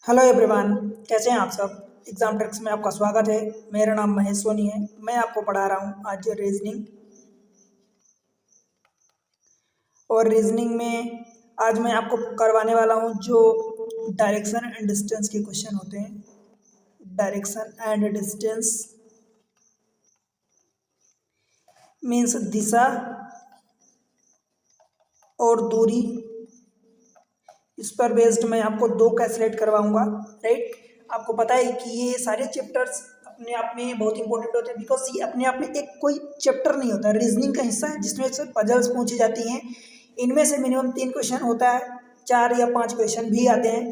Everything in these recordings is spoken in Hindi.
हेलो एवरीवन, कैसे हैं आप सब। एग्जाम ट्रिक्स में आपका स्वागत है। मेरा नाम महेश सोनी है। मैं आपको पढ़ा रहा हूँ आज रीजनिंग। और रीजनिंग में आज मैं आपको करवाने वाला हूँ जो डायरेक्शन एंड डिस्टेंस के क्वेश्चन होते हैं। डायरेक्शन एंड डिस्टेंस मीन्स दिशा और दूरी। इस पर बेस्ड मैं आपको दो कैलकुलेट करवाऊंगा। राइट, आपको पता है कि ये सारे चैप्टर्स अपने आप में बहुत इंपॉर्टेंट होते हैं, बिकॉज ये अपने आप में एक कोई चैप्टर नहीं होता, रीजनिंग का हिस्सा है जिसमें से पजल्स पूछी जाती हैं। इनमें से मिनिमम 3 क्वेश्चन होता है, 4 या 5 क्वेश्चन भी आते हैं।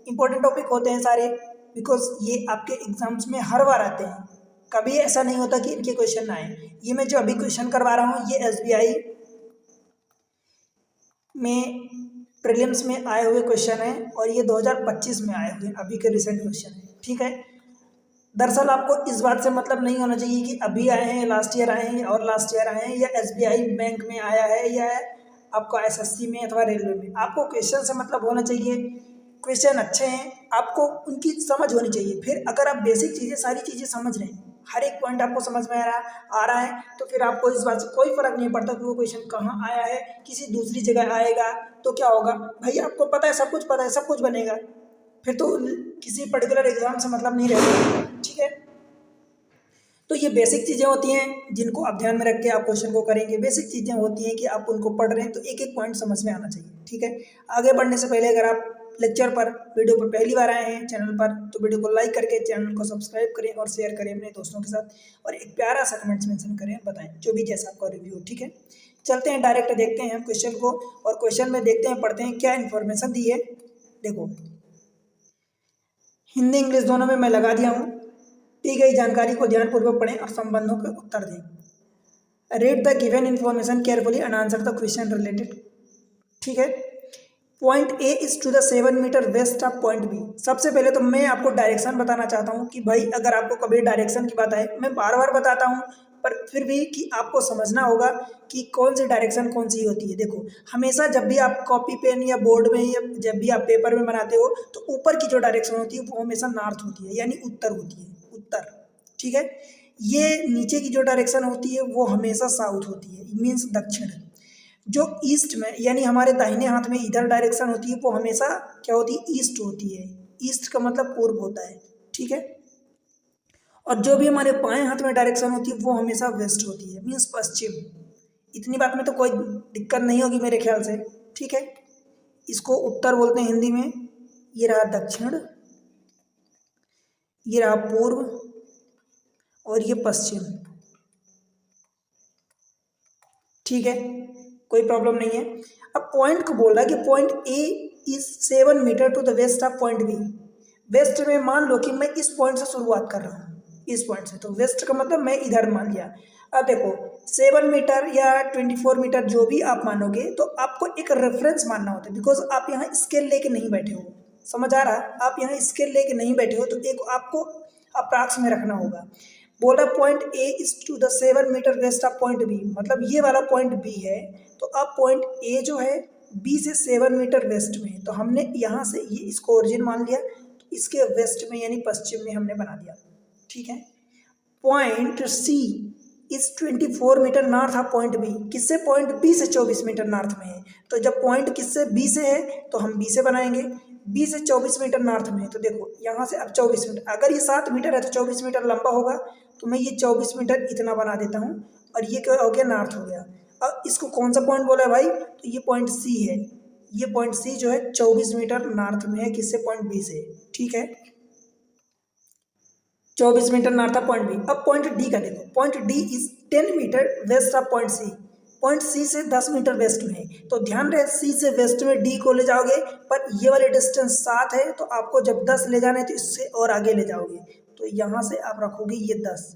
इंपॉर्टेंट टॉपिक होते हैं सारे, बिकॉज ये आपके एग्जाम्स में हर बार आते हैं। कभी ऐसा नहीं होता कि इनके क्वेश्चन ना आए। ये मैं जो अभी क्वेश्चन करवा रहा हूँ ये SBI में प्रीलिम्स में आए हुए क्वेश्चन है और ये 2025 में आए हुए अभी के रिसेंट क्वेश्चन है। ठीक है, दरअसल आपको इस बात से मतलब नहीं होना चाहिए कि अभी आए हैं, लास्ट ईयर आए हैं और लास्ट ईयर आए हैं, या SBI बैंक में आया है या आपका SSC में अथवा रेलवे में। आपको क्वेश्चन से मतलब होना चाहिए, क्वेश्चन अच्छे हैं, आपको उनकी समझ होनी चाहिए। फिर अगर आप बेसिक चीज़ें सारी चीज़ें समझ रहे हैं, हर एक पॉइंट आपको समझ में आ रहा है, तो फिर आपको इस बात से कोई फर्क नहीं पड़ता कि वो क्वेश्चन कहाँ आया है। किसी दूसरी जगह आएगा तो क्या होगा भाई, आपको पता है, सब कुछ पता है, सब कुछ बनेगा। फिर तो किसी पर्टिकुलर एग्जाम से मतलब नहीं रहेगा। ठीक है, तो ये बेसिक चीज़ें होती हैं जिनको आप ध्यान में रख के आप क्वेश्चन को करेंगे। बेसिक चीज़ें होती हैं कि आप उनको पढ़ रहे हैं तो एक एक पॉइंट समझ में आना चाहिए। ठीक है, आगे बढ़ने से पहले अगर आप लेक्चर पर, वीडियो पर पहली बार आए हैं चैनल पर, तो वीडियो को लाइक करके चैनल को सब्सक्राइब करें और शेयर करें अपने दोस्तों के साथ, और एक प्यारा सा कमेंट्स मेंशन करें, बताएं जो भी जैसा आपका रिव्यू। ठीक है, चलते हैं डायरेक्ट देखते हैं हम क्वेश्चन को, और क्वेश्चन में देखते हैं, पढ़ते हैं क्या इन्फॉर्मेशन दी है। देखो, हिंदी इंग्लिश दोनों में मैं लगा दिया हूँ। दी गई जानकारी को ध्यानपूर्वक पढ़ें और संबंधों के उत्तर दें। Read the given information carefully and answer the question related. ठीक है, point A is to the 7 metre west of point B। सबसे पहले तो मैं आपको डायरेक्शन बताना चाहता हूँ कि भाई अगर आपको कभी डायरेक्शन की बात आए, मैं बार बार बताता हूँ पर फिर भी कि आपको समझना होगा कि कौन सी डायरेक्शन कौन सी होती है। देखो, हमेशा जब भी आप कॉपी पेन या बोर्ड में या जब भी आप पेपर में बनाते हो तो ऊपर की जो डायरेक्शन होती है वो हमेशा नॉर्थ होती है, यानी उत्तर होती है, उत्तर। ठीक है, ये नीचे की जो डायरेक्शन होती है वो हमेशा साउथ होती है, मीन्स दक्षिण। जो ईस्ट में यानी हमारे दाहिने हाथ में इधर डायरेक्शन होती है वो हमेशा क्या होती है, ईस्ट होती है। ईस्ट का मतलब पूर्व होता है। ठीक है, और जो भी हमारे बाएं हाथ में डायरेक्शन होती है वो हमेशा वेस्ट होती है, मीन्स पश्चिम। इतनी बात में तो कोई दिक्कत नहीं होगी मेरे ख्याल से। ठीक है, इसको उत्तर बोलते हैं हिंदी में। ये रहा दक्षिण, ये रहा पूर्व, और ये पश्चिम। ठीक है, कोई प्रॉब्लम नहीं है। अब पॉइंट को बोल रहा है कि point A is 7 metre to the west of point B। West में मान लो कि मैं इस पॉइंट से शुरुआत कर रहा हूँ, इस पॉइंट से, तो वेस्ट का मतलब मैं इधर मान लिया। अब देखो, 7 मीटर या 24 मीटर जो भी आप मानोगे, तो आपको एक रेफरेंस मानना होता है, बिकॉज आप यहाँ स्केल लेके नहीं बैठे हो। समझ आ रहा है, आप यहाँ स्केल लेके नहीं बैठे हो, तो एक आपको अप्रॉक्स में रखना होगा। बोला point A is to the 7 metre west of point B, मतलब ये वाला पॉइंट B है। तो अब पॉइंट A जो है B से 7 मीटर वेस्ट में है, तो हमने यहाँ से ये इसको ओरिजिन मान लिया, तो इसके वेस्ट में यानी पश्चिम में हमने बना दिया। ठीक है, point C is 24 metre north of point B। किससे? पॉइंट B से 24 मीटर नॉर्थ में है। तो जब पॉइंट किससे? B से है, तो हम B से बनाएंगे। B से 24 मीटर नॉर्थ में है, तो देखो यहाँ से अब 24 मीटर, अगर ये 7 मीटर है तो 24 मीटर लंबा होगा, तो मैं ये 24 मीटर इतना बना देता हूँ, और ये क्या हो गया, नॉर्थ हो गया। अब इसको कौन सा पॉइंट बोला है भाई, तो ये पॉइंट C है। ये पॉइंट C जो है 24 मीटर नॉर्थ में है, किससे? पॉइंट B से। ठीक है, 24 metre north of point B। अब पॉइंट D का देखो, point D is 10 metre west of point C। Point C से 10 मीटर वेस्ट में है, तो ध्यान रहे C से वेस्ट में D को ले जाओगे, पर ये वाले डिस्टेंस 7 है, तो आपको जब 10 ले जाना है तो इससे और आगे ले जाओगे, तो यहाँ से आप रखोगे ये 10।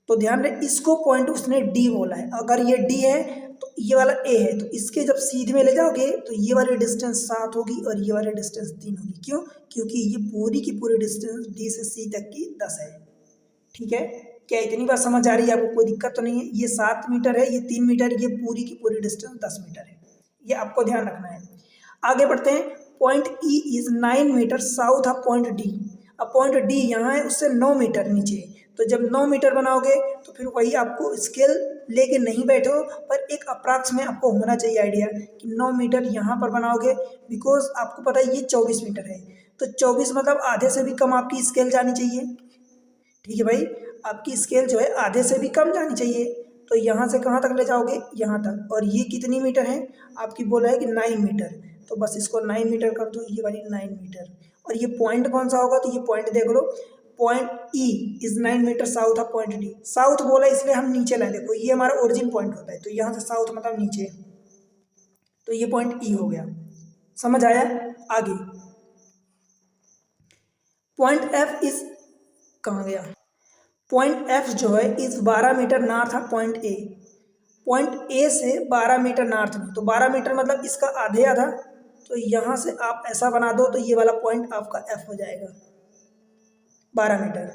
तो ध्यान रहे, इसको पॉइंट उसने D बोला है। अगर ये D है तो ये वाला A है, तो इसके जब सीधे में ले जाओगे तो ये वाली डिस्टेंस 7 होगी और ये वाली डिस्टेंस 3 होगी। क्यों? क्योंकि ये पूरी की पूरी डिस्टेंस D से C तक की 10 है। ठीक है, क्या इतनी बात समझ आ रही है आपको? कोई दिक्कत तो नहीं है? ये 7 मीटर है, ये 3 मीटर, ये पूरी की पूरी डिस्टेंस 10 मीटर है, ये आपको ध्यान रखना है। आगे बढ़ते हैं, point E is 9 metre south of point D. अब पॉइंट डी यहाँ है, उससे 9 मीटर नीचे। तो जब 9 मीटर बनाओगे तो फिर वही आपको स्केल लेके नहीं बैठो, पर एक अप्रॉक्स में आपको होना चाहिए आइडिया कि 9 मीटर यहाँ पर बनाओगे, बिकॉज आपको पता है ये 24 मीटर है। तो 24 मतलब आधे से भी कम आपकी स्केल जानी चाहिए। ठीक है भाई, आपकी स्केल जो है आधे से भी कम जानी चाहिए। तो यहाँ से कहाँ तक ले जाओगे, यहाँ तक। और ये कितनी मीटर है, आपकी बोला है कि 9 मीटर। तो बस इसको 9 मीटर कर दो, ये वाली 9 मीटर। और ये पॉइंट कौन सा होगा, तो ये पॉइंट देख लो, point E is 9 metre south of point D. South बोला इसलिए हम नीचे लाए, देखो ये हमारा ओरिजिन पॉइंट होता है, तो यहाँ से साउथ मतलब नीचे। तो ये पॉइंट ई हो गया, समझ आया। आगे पॉइंट एफ इज, कहाँ गया, पॉइंट एफ जो है is 12 metre north of point A. Point A से 12 मीटर नॉर्थ में, तो 12 मीटर मतलब इसका आधे आधा। तो यहाँ से आप ऐसा बना दो तो ये वाला पॉइंट आपका एफ हो जाएगा, 12 मीटर।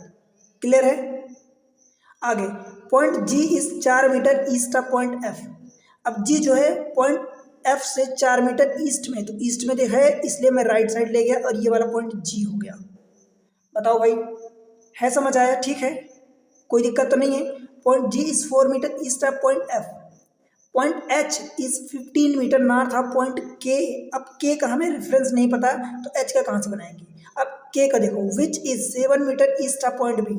क्लियर है। आगे point G is 4 metre east of point F. अब जी जो है पॉइंट एफ से 4 मीटर ईस्ट में, तो ईस्ट में है इसलिए मैं राइट साइड ले गया और ये वाला पॉइंट जी हो गया। बताओ भाई, है समझ आया, ठीक है, कोई दिक्कत तो नहीं है। Point G is 4 metre east of point F. Point H is 15 metre north of point K. अब के का हमें रेफरेंस नहीं पता, तो एच का कहाँ से बनाएंगे। अब के का देखो, which is 7 metre east of point B.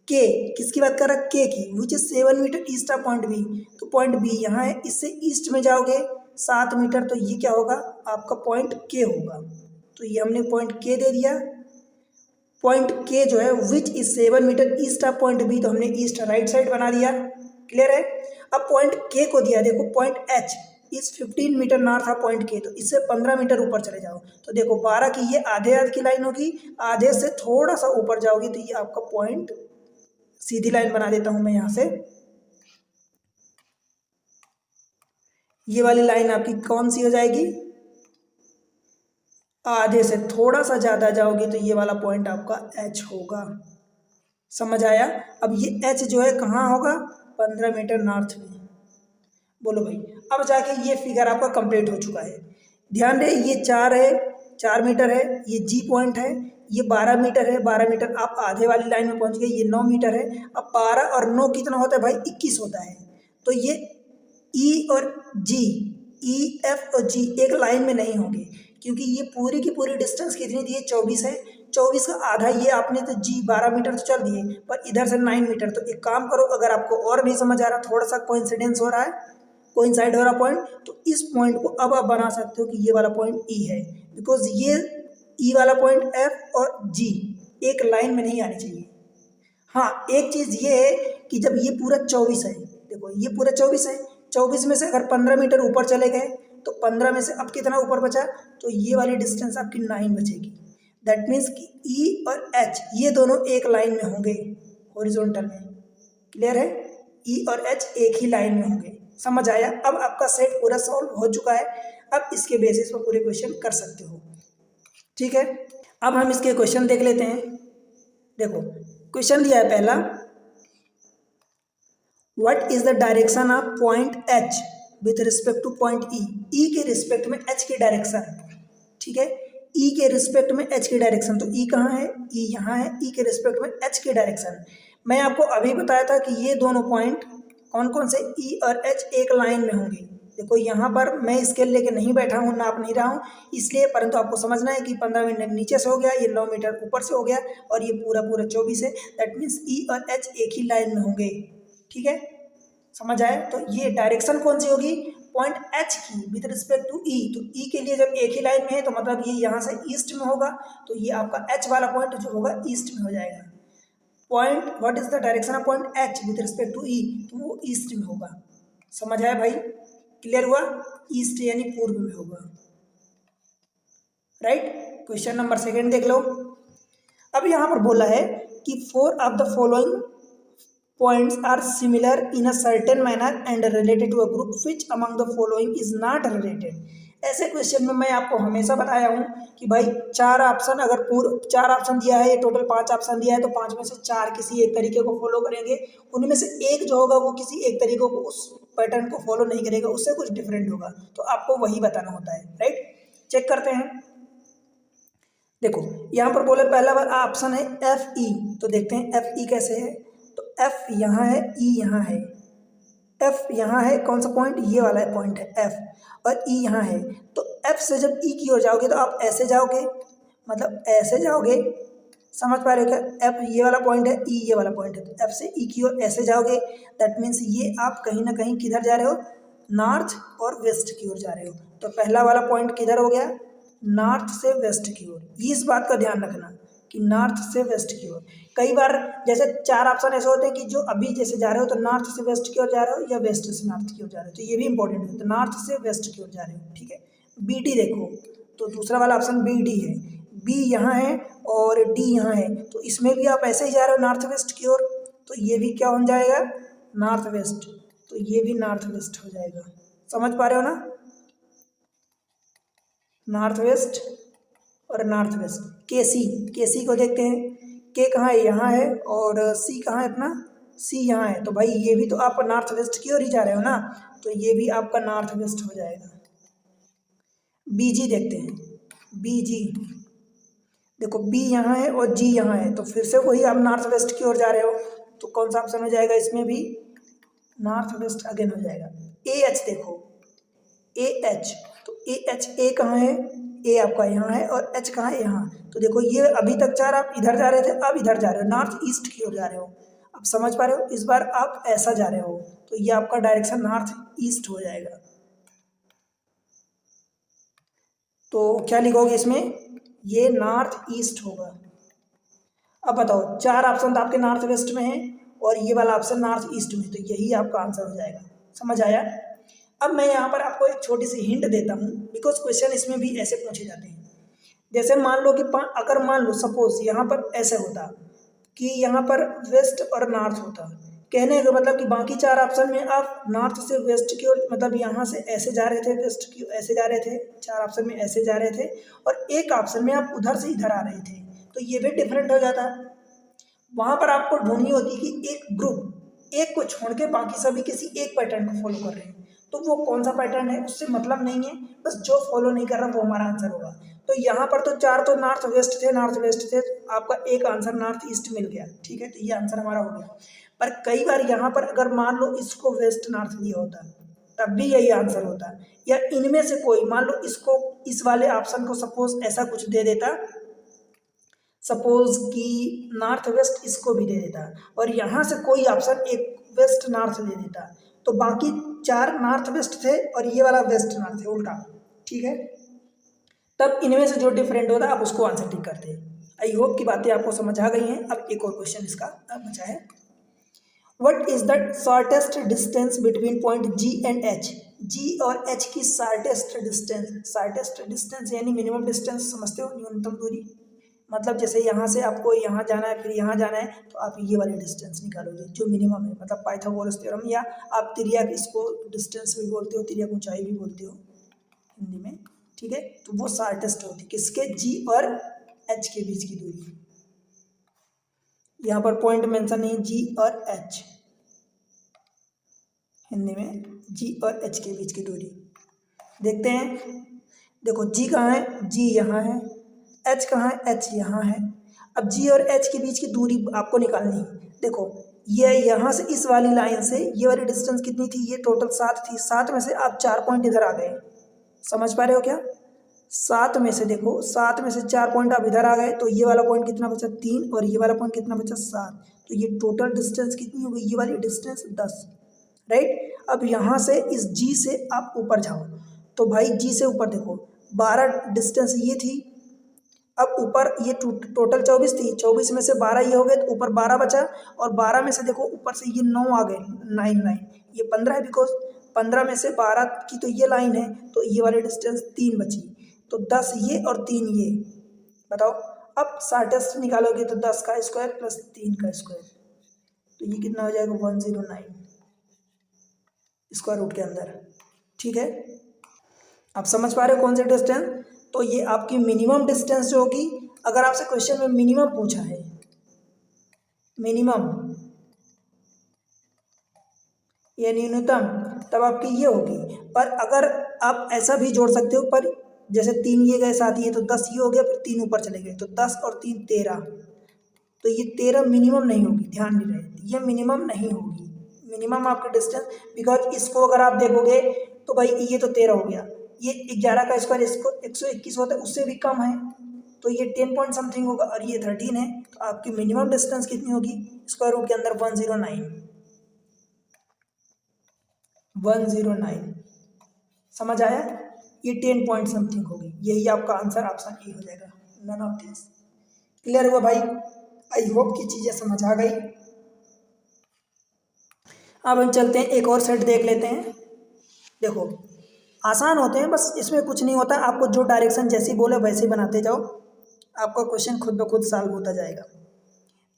K किसकी बात कर रहा है, के की, which is 7 metre east of point B. तो पॉइंट बी यहाँ है, इससे ईस्ट में जाओगे 7 मीटर, तो ये क्या होगा आपका पॉइंट के होगा। तो ये हमने पॉइंट के दे दिया। पॉइंट के जो है which is 7 metre east of point B, तो हमने ईस्ट राइट साइड बना दिया। क्लियर है। अब पॉइंट के को दिया, देखो point H is 15 metre north of point K, तो इससे 15 मीटर ऊपर चले जाओ। तो देखो 12 की ये आधे आधे की लाइन होगी, आधे से थोड़ा सा ऊपर जाओगी तो ये आपका पॉइंट, सीधी लाइन बना देता हूं मैं यहाँ से। ये वाली लाइन आपकी कौन सी हो जाएगी, आधे से थोड़ा सा ज़्यादा जाओगे तो ये वाला पॉइंट आपका एच होगा। समझ आया। अब ये एच जो है कहाँ होगा, 15 मीटर नॉर्थ में। बोलो भाई, अब जाके ये फिगर आपका कंप्लीट हो चुका है। ध्यान रहे, ये 4 है, 4 मीटर है, ये जी पॉइंट है, ये 12 मीटर है, 12 मीटर आप आधे वाली लाइन में पहुंच गए, ये 9 मीटर है। अब 12 और 9 कितना होता है भाई, 21 होता है। तो ये ई और जी, ई एफ और जी एक लाइन में नहीं होंगे, क्योंकि ये पूरी की पूरी डिस्टेंस कितनी दी है, 24 है। 24 का आधा ये आपने तो जी 12 मीटर तो चल दिए, पर इधर से 9 मीटर। तो एक काम करो, अगर आपको और नहीं समझ आ रहा, थोड़ा सा कोइंसिडेंस हो रहा है, कोइंसाइड हो रहा पॉइंट, तो इस पॉइंट को अब आप बना सकते हो कि ये वाला पॉइंट ई है, बिकॉज ये ई वाला पॉइंट एफ और जी एक लाइन में नहीं आनी चाहिए। हाँ, एक चीज़ ये है कि जब ये पूरा 24 है, देखो ये पूरा 24 है, 24 में से अगर 15 मीटर ऊपर चले गए तो 15 में से अब कितना ऊपर बचा, तो ये वाली डिस्टेंस आपकी 9 बचेगी। दैट मीन्स कि ई और एच ये दोनों एक लाइन में होंगे हॉरिजॉन्टल में। क्लियर है, ई और एच एक ही लाइन में होंगे। समझ आया। अब आपका सेट पूरा सॉल्व हो चुका है, अब इसके बेसिस पर पूरे क्वेश्चन कर सकते हो। ठीक है, अब हम इसके क्वेश्चन देख लेते हैं। देखो क्वेश्चन दिया है पहला, what is the direction of point H with respect to point E. E के रिस्पेक्ट में एच की डायरेक्शन, ठीक है, ई के रिस्पेक्ट में एच की डायरेक्शन। तो ई कहाँ है, ई यहाँ है, ई के रिस्पेक्ट में एच की डायरेक्शन। मैं आपको अभी बताया था कि ये दोनों पॉइंट कौन कौन से, ई और एच एक लाइन में होंगे। देखो यहाँ पर मैं स्केल लेके नहीं बैठा हूँ, नाप नहीं रहा हूँ इसलिए, परंतु आपको समझना है कि 15 मीटर नीचे से हो गया, ये 9 मीटर ऊपर से हो गया, और ये पूरा पूरा 24 है। दैट मीन्स ई और एच एक ही लाइन में होंगे। ठीक है, समझ आए। तो ये डायरेक्शन कौन सी होगी, पॉइंट एच की विद रिस्पेक्ट टू ई। तो ई के लिए जब एक ही लाइन में है तो मतलब ये यहाँ से ईस्ट में होगा, तो ये आपका एच वाला पॉइंट जो होगा ईस्ट में हो जाएगा। Point what is the direction of point H with respect to E, तो वो ईस्ट में होगा। समझ आया भाई, क्लियर हुआ, ईस्ट यानी पूर्व में होगा। राइट। क्वेश्चन नंबर 2 देख लो। अब यहाँ पर बोला है कि 4 of the following points are similar in a certain manner and related to a group, which among the following is not related। ऐसे क्वेश्चन में मैं आपको हमेशा बताया हूँ कि भाई 4 ऑप्शन, अगर पूर्व 4 ऑप्शन दिया है, ये टोटल 5 ऑप्शन दिया है, तो 5 में से 4 किसी एक तरीके को फॉलो करेंगे, उनमें से एक जो होगा वो किसी एक तरीके को, उस पैटर्न को फॉलो नहीं करेगा, उससे कुछ डिफरेंट होगा, तो आपको वही बताना होता है। राइट, चेक करते हैं। देखो यहाँ पर बोले पहला वाला ऑप्शन है एफ ई, तो देखते हैं एफ ई कैसे है। तो एफ यहाँ है, ई यहाँ है। एफ यहाँ है, कौन सा पॉइंट, ये वाला पॉइंट है एफ, और ई यहाँ है। तो एफ से जब ई की ओर जाओगे तो आप ऐसे जाओगे, मतलब ऐसे जाओगे, समझ पा रहे हो क्या। एफ ये वाला पॉइंट है, ई ये वाला पॉइंट है, तो एफ से ई की ओर ऐसे जाओगे। दैट मीन्स ये आप कहीं ना कहीं किधर जा रहे हो, नॉर्थ और वेस्ट की ओर जा रहे हो। तो पहला वाला पॉइंट किधर हो गया, नॉर्थ से वेस्ट की ओर। इस बात का ध्यान रखना कि नॉर्थ से वेस्ट की ओर। कई बार जैसे चार ऑप्शन ऐसे होते हैं कि जो अभी जैसे जा रहे हो तो नॉर्थ से वेस्ट की ओर जा रहे हो या वेस्ट से नॉर्थ की ओर जा रहे हो, तो ये भी इंपॉर्टेंट है। तो नॉर्थ से वेस्ट की ओर जा रहे हो, ठीक है। बी डी देखो, तो दूसरा वाला ऑप्शन बी डी है। बी यहाँ है और डी यहाँ है, तो इसमें भी आप ऐसे ही जा रहे हो नॉर्थ वेस्ट की ओर, तो ये भी क्या हो जाएगा, नॉर्थ वेस्ट। तो ये भी नॉर्थ वेस्ट हो जाएगा, समझ पा रहे हो ना। नॉर्थ वेस्ट और नॉर्थ वेस्ट। के सी, के सी को देखते हैं, के कहाँ है, यहाँ है, और सी कहाँ है अपना, सी यहाँ है। तो भाई ये भी तो आप नॉर्थ वेस्ट की ओर ही जा रहे हो ना, तो ये भी आपका नॉर्थ वेस्ट हो जाएगा। बी जी देखते हैं, बी जी देखो, बी यहाँ है और जी यहाँ है, तो फिर से वही आप नॉर्थ वेस्ट की ओर जा रहे हो, तो कौन सा ऑप्शन हो जाएगा, इसमें भी नॉर्थ वेस्ट अगेन हो जाएगा। ए एच देखो, ए एच, तो ए एच, ए कहाँ है, ए आपका यहाँ है, और एच कहाँ है, यहाँ। तो देखो ये अभी तक चार आप इधर जा रहे थे, अब इधर जा रहे हो, नॉर्थ ईस्ट की ओर जा रहे हो। अब समझ पा रहे हो, इस बार आप ऐसा जा रहे हो, तो ये आपका डायरेक्शन नॉर्थ ईस्ट हो जाएगा। तो क्या लिखोगे इसमें, ये नॉर्थ ईस्ट होगा। अब बताओ, चार ऑप्शन तो आपके नॉर्थ वेस्ट में है और ये वाला ऑप्शन नॉर्थ ईस्ट में, तो यही आपका आंसर हो जाएगा। समझ आया। अब मैं यहाँ पर आपको एक छोटी सी हिंट देता हूँ, बिकॉज क्वेश्चन इसमें भी ऐसे पूछे जाते हैं। जैसे मान लो कि अगर मान लो सपोज यहाँ पर ऐसे होता कि यहाँ पर वेस्ट और नॉर्थ होता, कहने का मतलब कि बाकी चार ऑप्शन में आप नॉर्थ से वेस्ट की ओर, मतलब यहाँ से ऐसे जा रहे थे, वेस्ट की ऐसे जा रहे थे, चार ऑप्शन में ऐसे जा रहे थे, और एक ऑप्शन में आप उधर से इधर आ रहे थे, तो ये भी डिफरेंट हो जाता। वहाँ पर आपको ढूंढनी होती कि एक ग्रुप, एक को छोड़ के बाकी सभी किसी एक पैटर्न को फॉलो कर रहे हैं, तो वो कौन सा पैटर्न है उससे मतलब नहीं है, बस जो फॉलो नहीं कर रहा वो हमारा आंसर होगा। तो यहाँ पर तो चार तो नॉर्थ वेस्ट थे, नॉर्थ वेस्ट थे, आपका एक आंसर नॉर्थ ईस्ट मिल गया, ठीक है, तो ये आंसर हमारा हो गया। पर कई बार यहाँ पर अगर मान लो इसको वेस्ट नॉर्थ दिया होता तब भी यही आंसर होता, या इनमें से कोई मान लो इसको, इस वाले ऑप्शन को सपोज ऐसा कुछ दे देता, सपोज कि नॉर्थ वेस्ट इसको भी दे देता, और यहाँ से कोई ऑप्शन एक वेस्ट नॉर्थ दे देता, तो बाकी चार नॉर्थ वेस्ट थे और ये वाला वेस्ट नॉर्थ है उल्टा, ठीक है। तब इनमें से जो डिफरेंट होता है आप उसको आंसर टिक करते हैं। आई होप की बातें आपको समझ आ गई हैं। अब एक और क्वेश्चन इसका बचा है, what is the shortest distance between point G and H. G और एच की शॉर्टेस्ट डिस्टेंस, शॉर्टेस्ट डिस्टेंस यानी मिनिमम डिस्टेंस, समझते हो, न्यूनतम दूरी। मतलब जैसे यहाँ से आपको यहाँ जाना है, फिर यहाँ जाना है, तो आप ये वाली डिस्टेंस निकालोगे जो मिनिमम है, मतलब पाइथागोरस थ्योरम, या आप तिर्यक इसको डिस्टेंस भी बोलते हो, तिर्यक ऊंचाई भी बोलते हो हिंदी में, ठीक है। तो वो शॉर्टेस्ट होती है किसके, जी और एच के बीच की दूरी। यहाँ पर पॉइंट मेंशन नहीं, जी और एच, हिंदी में जी और एच के बीच की दूरी। देखते हैं, देखो जी कहाँ है, जी यहाँ है, एच कहाँ है, एच यहाँ है। अब जी और एच के बीच की दूरी आपको निकालनी है। देखो ये यहाँ से इस वाली लाइन से ये वाली डिस्टेंस कितनी थी, ये टोटल 7 थी, 7 में से आप 4 पॉइंट इधर आ गए, समझ पा रहे हो क्या। 7 में से देखो, 7 में से 4 पॉइंट आप इधर आ गए, तो ये वाला पॉइंट कितना बचा, 3, और ये वाला पॉइंट कितना बचा, 7। तो ये टोटल डिस्टेंस कितनी हो गई, ये वाली डिस्टेंस 10, राइट। अब यहाँ से इस जी से आप ऊपर जाओ, तो भाई जी से ऊपर देखो 12 डिस्टेंस ये थी, अब ऊपर ये टोटल 24 थी, 24 में से 12 ये हो गए, तो ऊपर 12 बचा, और 12 में से देखो ऊपर से ये 9 आ गए, 9 ये 15 है, बिकॉज 15 में से 12 की तो ये लाइन है, तो ये वाली डिस्टेंस 3 बची, तो 10 ये और 3 ये। बताओ अब शॉर्टेस्ट निकालोगे तो 10 का स्क्वायर प्लस 3 का स्क्वायर, तो ये कितना हो जाएगा, 109 स्क्वायर रूट के अंदर, ठीक है। आप समझ पा रहे हो कौन सी डिस्टेंस। तो ये आपकी मिनिमम डिस्टेंस जो होगी, अगर आपसे क्वेश्चन में मिनिमम पूछा है, मिनिमम या न्यूनतम, तब आपकी ये होगी। पर अगर आप ऐसा भी जोड़ सकते हो, पर जैसे 3 ये गए साथ ये तो 10 ये हो गया, फिर 3 ऊपर चले गए तो 10 और 3 13, तो ये 13 मिनिमम नहीं होगी, ध्यान नहीं रहे, ये मिनिमम नहीं होगी। मिनिमम आपका डिस्टेंस, बिकॉज इसको अगर आप देखोगे तो भाई ये तो 13 हो गया, ये 11 का स्क्वायर इसको 121 होता है, उससे भी कम है, तो ये 10 पॉइंट समथिंग होगा, और ये 13 है, तो आपकी मिनिमम डिस्टेंस कितनी होगी स्क्वायर रूट के अंदर 109 समझ आया, ये 10 पॉइंट समथिंग होगी, यही आपका आंसर ऑप्शन ए हो जाएगा, नन ऑफ दिस। क्लियर हुआ भाई? आई होप की चीज़ें समझ आ गई। अब हम चलते हैं एक और सेट देख लेते हैं। देखो आसान होते हैं, बस इसमें कुछ नहीं होता, आपको जो डायरेक्शन जैसी बोले वैसे ही बनाते जाओ, आपका क्वेश्चन खुद ब खुद सॉल्व होता जाएगा।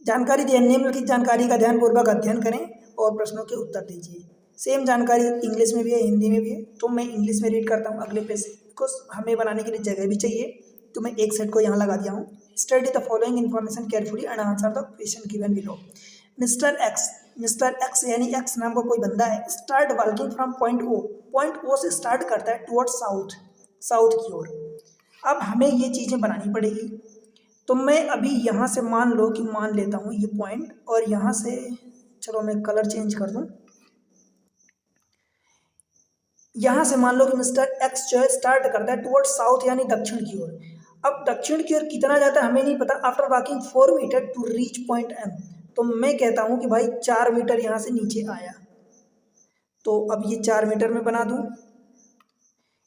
जानकारी निम्नलिखित जानकारी का ध्यानपूर्वक अध्ययन करें और प्रश्नों के उत्तर दीजिए। सेम जानकारी इंग्लिश में भी है, हिंदी में भी है, तो मैं इंग्लिश में रीड करता हूँ अगले पेज से, बिकॉज हमें बनाने के लिए जगह भी चाहिए, तो मैं एक सेट को यहाँ लगा दिया हूँ। Study the following information carefully and answer the question given below. Mister X यानी एक्स नाम का कोई बंदा है, start walking from point O से स्टार्ट करता है टुवर्ड्स साउथ की ओर। अब हमें ये चीज़ें बनानी पड़ेगी, तो मैं अभी यहाँ से मान लेता हूँ ये पॉइंट, और यहाँ से चलो मैं कलर चेंज कर दूँ, यहाँ से मान लो कि मिस्टर एक्स जो है स्टार्ट करता है टुवर्ड्स साउथ यानी दक्षिण की ओर। अब दक्षिण की ओर कितना जाता है हमें नहीं पता। After walking 4 metre to reach point M, तो मैं कहता हूँ कि भाई 4 मीटर यहाँ से नीचे आया, तो अब ये 4 मीटर में बना दूँ,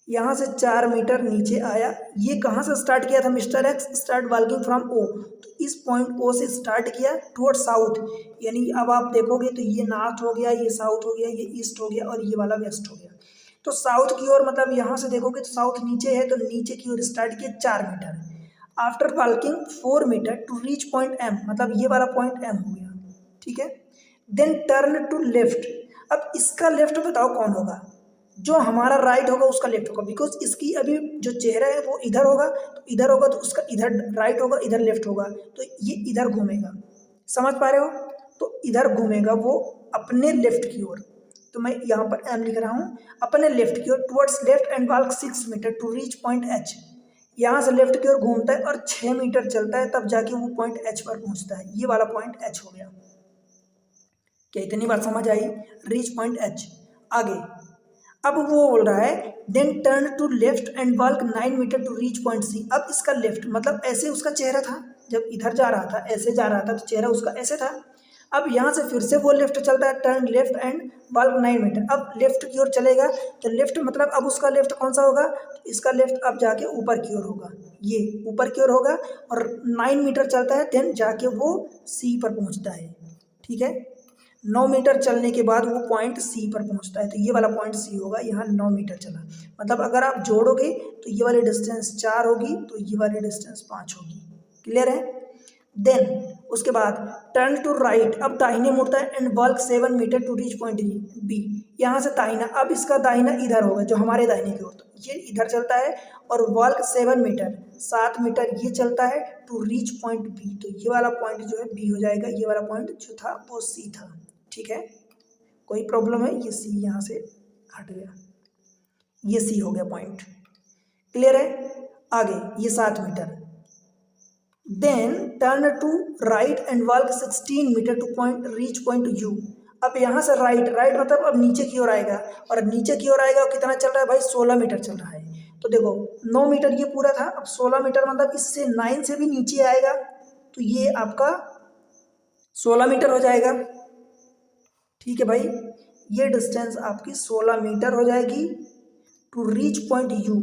यहाँ से 4 मीटर नीचे आया। ये कहाँ से स्टार्ट किया था mister X? Start walking from O, तो इस पॉइंट ओ से स्टार्ट किया टुवर्ड साउथ, यानी अब आप देखोगे तो ये नॉर्थ हो गया, ये साउथ हो गया, ये ईस्ट हो गया, और ये वाला वेस्ट हो गया। तो साउथ की ओर मतलब यहाँ से देखोगे तो साउथ नीचे है, तो नीचे की ओर स्टार्ट किया 4 metre. After walking 4 metre to reach point M, मतलब ये वाला पॉइंट एम हो गया, ठीक है। Then turn to left. अब इसका लेफ्ट बताओ कौन होगा? जो हमारा राइट होगा उसका लेफ्ट होगा, बिकॉज इसकी अभी जो चेहरा है वो इधर होगा, तो इधर होगा तो उसका इधर राइट होगा, इधर लेफ्ट होगा, तो ये इधर घूमेगा। समझ पा रहे हो? तो इधर घूमेगा वो अपने लेफ्ट की ओर, तो मैं यहाँ पर एम लिख रहा हूँ, अपने लेफ्ट की ओर towards left and walk 6 metre to reach point H. यहाँ से लेफ्ट की ओर घूमता है और 6 मीटर चलता है, तब जाके वो पॉइंट एच पर पहुँचता है। ये वाला पॉइंट एच हो गया। क्या इतनी बात समझ आई? Reach point H. आगे अब वो बोल रहा है then turn to left and walk 9 metre to reach point C. अब इसका लेफ्ट मतलब ऐसे उसका चेहरा था, जब इधर जा रहा था ऐसे जा रहा था, तो चेहरा उसका ऐसे था। अब यहाँ से फिर से वो लेफ्ट चलता है, turn left and walk 9 metre. अब लेफ्ट की ओर चलेगा, तो लेफ्ट मतलब अब उसका लेफ्ट कौन सा होगा? तो इसका लेफ्ट अब जाके ऊपर की ओर होगा, ये ऊपर की ओर होगा, और 9 मीटर चलता है, देन जाके वो सी पर पहुँचता है, ठीक है। 9 मीटर चलने के बाद वो पॉइंट सी पर पहुंचता है, तो ये वाला पॉइंट सी होगा। यहाँ 9 मीटर चला, मतलब अगर आप जोड़ोगे तो ये वाली डिस्टेंस 4 होगी, तो ये वाली डिस्टेंस 5 होगी। क्लियर है? देन उसके बाद टर्न टू राइट, अब दाहिने मुड़ता है and walk 7 metre to reach point B. यहाँ से दाहिना, अब इसका दाहिना इधर होगा, जो हमारे दाहिने की ओर, तो ये इधर चलता है, और वॉक 7 मीटर 7 मीटर ये चलता है टू रीच पॉइंट बी, तो ये वाला पॉइंट जो है बी हो जाएगा। ये वाला पॉइंट जो था वो सी था, ठीक है। कोई प्रॉब्लम है? ये सी यहाँ से हट गया, ये सी हो गया पॉइंट। क्लियर है? आगे ये 7 metre. Then turn to right and walk 16 metre to point reach point U. अब यहाँ से राइट मतलब अब नीचे की ओर आएगा, और नीचे की ओर आएगा, और कितना चल रहा है भाई? 16 मीटर चल रहा है। तो देखो 9 मीटर ये पूरा था, अब 16 मीटर मतलब इससे 9 से भी नीचे आएगा, तो ये आपका 16 मीटर हो जाएगा, ठीक है भाई। ये डिस्टेंस आपकी 16 मीटर हो जाएगी टू रीच पॉइंट यू,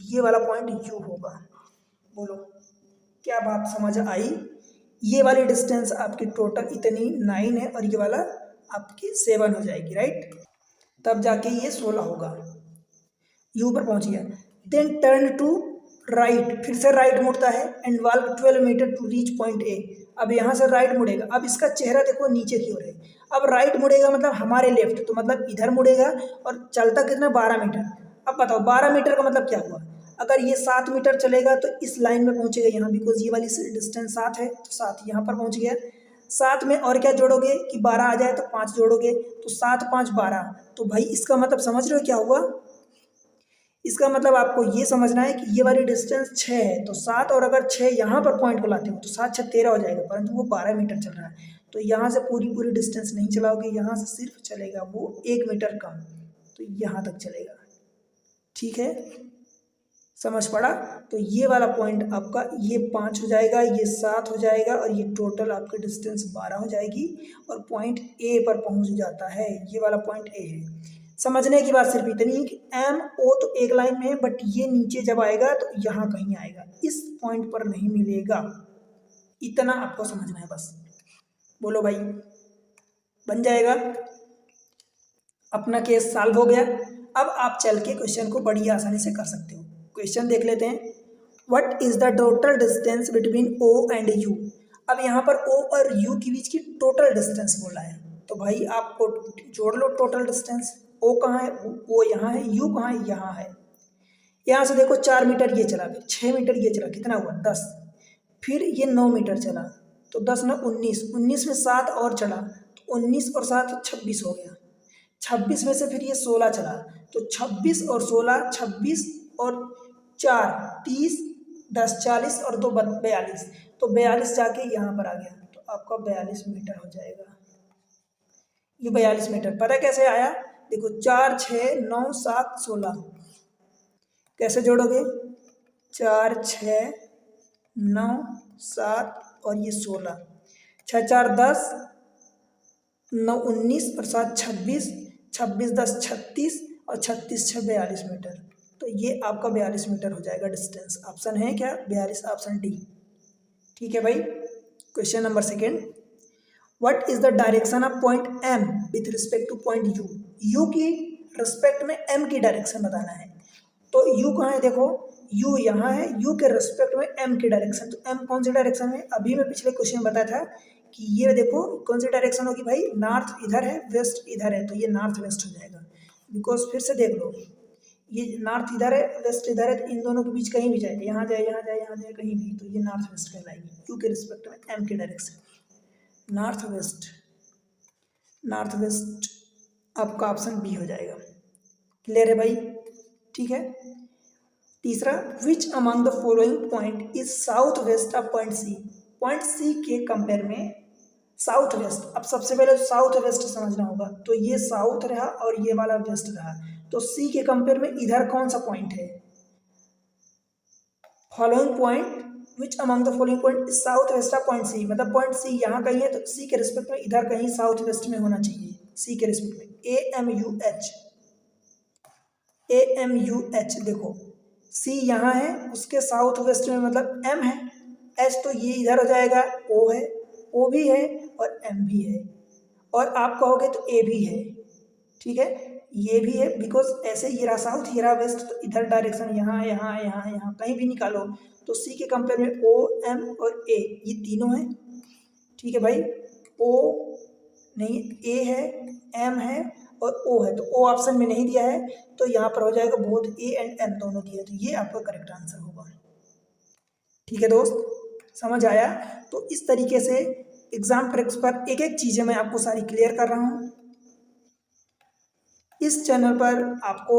ये वाला पॉइंट यू होगा। बोलो क्या बात समझ आई? ये वाली डिस्टेंस आपकी टोटल इतनी 9 है, और ये वाला आपकी 7 हो जाएगी, राइट। तब जाके ये 16 होगा, यू पर पहुंच गया। देन टर्न टू राइट, फिर से राइट मुड़ता है and walk 12 metre to reach point A. अब यहाँ से राइट मुड़ेगा, अब इसका चेहरा देखो नीचे की ओर है, अब राइट मुड़ेगा मतलब हमारे लेफ्ट, तो मतलब इधर मुड़ेगा, और चलता कितना? 12 मीटर। अब बताओ 12 मीटर का मतलब क्या हुआ? अगर ये 7 मीटर चलेगा तो इस लाइन में पहुंचेगा यहाँ, बिकॉज ये वाली डिस्टेंस 7 है, तो 7 यहाँ पर पहुंच गया। 7 में और क्या जोड़ोगे कि 12 आ जाए, तो 5 जोड़ोगे, तो 7 5 12। तो भाई इसका मतलब समझ रहे हो क्या हुआ? इसका मतलब आपको ये समझना है कि ये वाली डिस्टेंस 6 है, तो 7 और अगर 6 यहाँ पर पॉइंट को लाते हो तो 7 6 13 हो जाएगा, परंतु वो 12 मीटर चल रहा है। तो यहाँ से पूरी पूरी डिस्टेंस नहीं चलाओगे, यहाँ से सिर्फ चलेगा वो 1 मीटर कम, तो यहाँ तक चलेगा। ठीक है, समझ पड़ा। तो ये वाला पॉइंट आपका ये 5 हो जाएगा, ये 7 हो जाएगा, और ये टोटल आपकी डिस्टेंस 12 हो जाएगी, और पॉइंट ए पर पहुंच जाता है। ये वाला पॉइंट ए है। समझने की बात सिर्फ इतनी है कि एम ओ तो एक लाइन में है, बट ये नीचे जब आएगा तो यहाँ कहीं आएगा, इस पॉइंट पर नहीं मिलेगा। इतना आपको समझना है बस। बोलो भाई, बन जाएगा। अपना केस सॉल्व हो गया। अब आप चल के क्वेश्चन को बड़ी आसानी से कर सकते हो। क्वेश्चन देख लेते हैं। What is the total distance between O and U. अब यहाँ पर ओ और यू के बीच की टोटल डिस्टेंस बोला है, तो भाई आपको जोड़ लो टोटल डिस्टेंस। ओ कहाँ है, ओ यहाँ है, यू कहाँ है, यहाँ है। यहाँ से देखो 4 मीटर ये चला, फिर 6 मीटर ये चला, कितना हुआ 10, फिर ये 9 मीटर चला, तो 10 ना 19, 19 में 7 और चढ़ा, तो 19 और 7 26 हो गया। 26 में से फिर ये 16 चला, तो 26 और 16, 26 और 4 30, 10 40 और 2 42, तो 42 जाके यहाँ पर आ गया, तो आपका 42 मीटर हो जाएगा। ये 42 मीटर पता कैसे आया, देखो 4 6 9 7 16, कैसे जोड़ोगे, 4 6 9 7 और ये 16, 6 4 10, 9 19 और 7 26, 26 10 36 और 36 6 42 मीटर। तो ये आपका 42 मीटर हो जाएगा डिस्टेंस। ऑप्शन है क्या 42, ऑप्शन डी। ठीक है भाई। Question number second. What is the direction of point M with respect to point U. U की रिस्पेक्ट में एम की डायरेक्शन बताना है। तो यू कहाँ है, देखो यू यहाँ है, यू के रिस्पेक्ट में एम की डायरेक्शन, तो एम कौन सी डायरेक्शन है, अभी मैं पिछले क्वेश्चन में बताया था कि ये देखो कौन सी डायरेक्शन होगी भाई, नॉर्थ इधर है, वेस्ट इधर है, तो ये नॉर्थ वेस्ट हो जाएगा। बिकॉज फिर से देख लो, ये नॉर्थ इधर है, वेस्ट इधर है, तो इन दोनों के बीच कहीं भी जाए, यहाँ जाए यहाँ जाए यहाँ जाए कहीं भी, तो ये नॉर्थ वेस्ट कहलाएगी। यू के रिस्पेक्ट में एम की direction north west, north west आपका ऑप्शन बी हो जाएगा। क्लियर है भाई। ठीक है। तीसरा, which among the following point is south west of point C. Point C के कंपेयर में साउथ वेस्ट, अब सबसे पहले साउथ वेस्ट समझना होगा, तो ये साउथ रहा और ये वाला वेस्ट रहा, तो सी के कंपेयर में इधर कौन सा पॉइंट है, following point which among the following point is south west of point C, मतलब पॉइंट सी यहाँ कहीं है, तो सी के रिस्पेक्ट में इधर कहीं साउथ वेस्ट में होना चाहिए, सी के रिस्पेक्ट में। AMUH, AMUH देखो सी यहाँ है, उसके साउथ वेस्ट में मतलब एम है, एच तो ये इधर हो जाएगा, ओ है, ओ भी है और एम भी है, और आप कहोगे तो ए भी है। ठीक है, ये भी है, बिकॉज ऐसे ये रहा साउथ ये रहा वेस्ट, तो इधर डायरेक्शन यहाँ यहाँ यहाँ यहाँ कहीं भी निकालो, तो सी के कंपेयर में ओ एम और ए ये तीनों हैं। ठीक है भाई, ओ नहीं, ए है, एम है और ओ है, तो ओ ऑप्शन में नहीं दिया है, तो यहाँ पर हो जाएगा बोथ ए एंड एम दोनों दिए, तो ये आपका करेक्ट आंसर होगा। ठीक है दोस्त, समझ आया। तो इस तरीके से एग्जाम ट्रिक्स पर एक एक चीज़ें मैं आपको सारी क्लियर कर रहा हूँ। इस चैनल पर आपको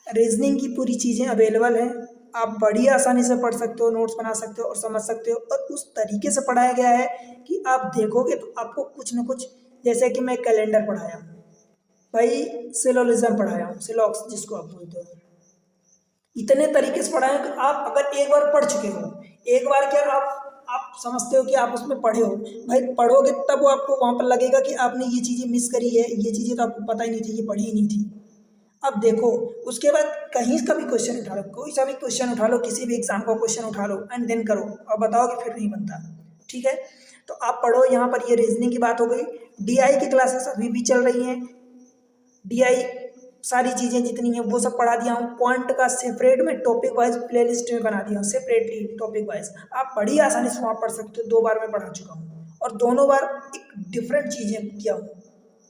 रीजनिंग की पूरी चीज़ें अवेलेबल हैं, आप बड़ी आसानी से पढ़ सकते हो, नोट्स बना सकते हो और समझ सकते हो, और उस तरीके से पढ़ाया गया है कि आप देखोगे तो आपको कुछ न कुछ, जैसे कि मैं कैलेंडर पढ़ाया हूँ भाई, सिलोलिज्म पढ़ाया हूँ, सिलॉक्स जिसको आप बोलते हो, इतने तरीके से पढ़ाया कि आप अगर एक बार पढ़ चुके हो, एक बार क्या आप समझते हो कि आप उसमें पढ़े हो, भाई पढ़ोगे तब आपको वहाँ पर लगेगा कि आपने ये चीज़ें मिस करी है, ये चीज़ें तो आपको पता ही नहीं थी, ये पढ़ी ही नहीं थी। अब देखो उसके बाद कहीं का भी क्वेश्चन उठा लो, कोई सा भी क्वेश्चन उठा लो, किसी भी एग्जाम का क्वेश्चन उठा लो एंड देन करो और बताओ कि फिर नहीं बनता। ठीक है, तो आप पढ़ो। यहाँ पर ये रीजनिंग की बात हो गई, DI की क्लासेस अभी भी चल रही हैं, DI सारी चीज़ें जितनी हैं वो सब पढ़ा दिया हूँ। पॉइंट का सेपरेट में टॉपिक वाइज प्लेलिस्ट में बना दिया हूँ, सेपरेटली टॉपिक वाइज, आप बड़ी आसानी से वहाँ पढ़ सकते हो। 2 बार मैं पढ़ा चुका हूँ और दोनों बार एक डिफरेंट चीज़ें किया हूँ,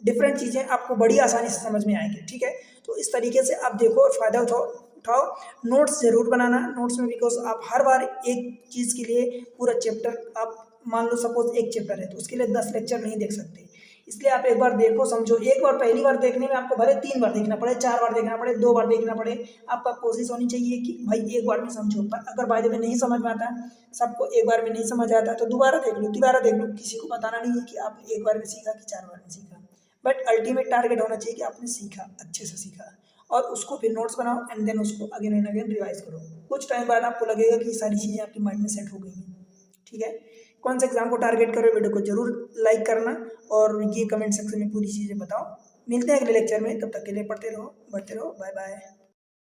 डिफरेंट चीज़ें आपको बड़ी आसानी से समझ में आएंगी। ठीक है, तो इस तरीके से आप देखो और फ़ायदा उठाओ। नोट्स ज़रूर बनाना, नोट्स में, बिकॉज आप हर बार एक चीज़ के लिए पूरा चैप्टर, आप मान लो सपोज एक चैप्टर है तो उसके लिए 10 लेक्चर नहीं देख सकते, इसलिए आप एक बार देखो समझो, एक बार पहली बार देखने में आपको भले 3 बार देखना पड़े, 4 बार देखना पड़े, 2 बार देखना पड़े, आपका कोशिश होनी चाहिए कि भाई एक बार में समझो। पर अगर बाय द वे नहीं समझ में आता है, सबको एक बार में नहीं समझ आता तो दोबारा देख लो, दोबारा देख लो, किसी को बताना नहीं है कि आपने एक बार में सीखा कि 4 बार में सीखा। बट अल्टीमेट टारगेट होना चाहिए कि आपने सीखा, अच्छे से सीखा, और उसको फिर नोट्स बनाओ एंड देन उसको अगेन एंड अगेन रिवाइज करो। कुछ टाइम बाद आपको लगेगा कि ये सारी चीज़ें आपके माइंड में सेट हो गई हैं। ठीक है, कौन से एग्जाम को टारगेट करो, वीडियो को जरूर लाइक करना और ये कमेंट सेक्शन में पूरी चीज़ें बताओ। मिलते हैं अगले लेक्चर में, तब तक के लिए पढ़ते रहो, बढ़ते रहो, बाय बाय।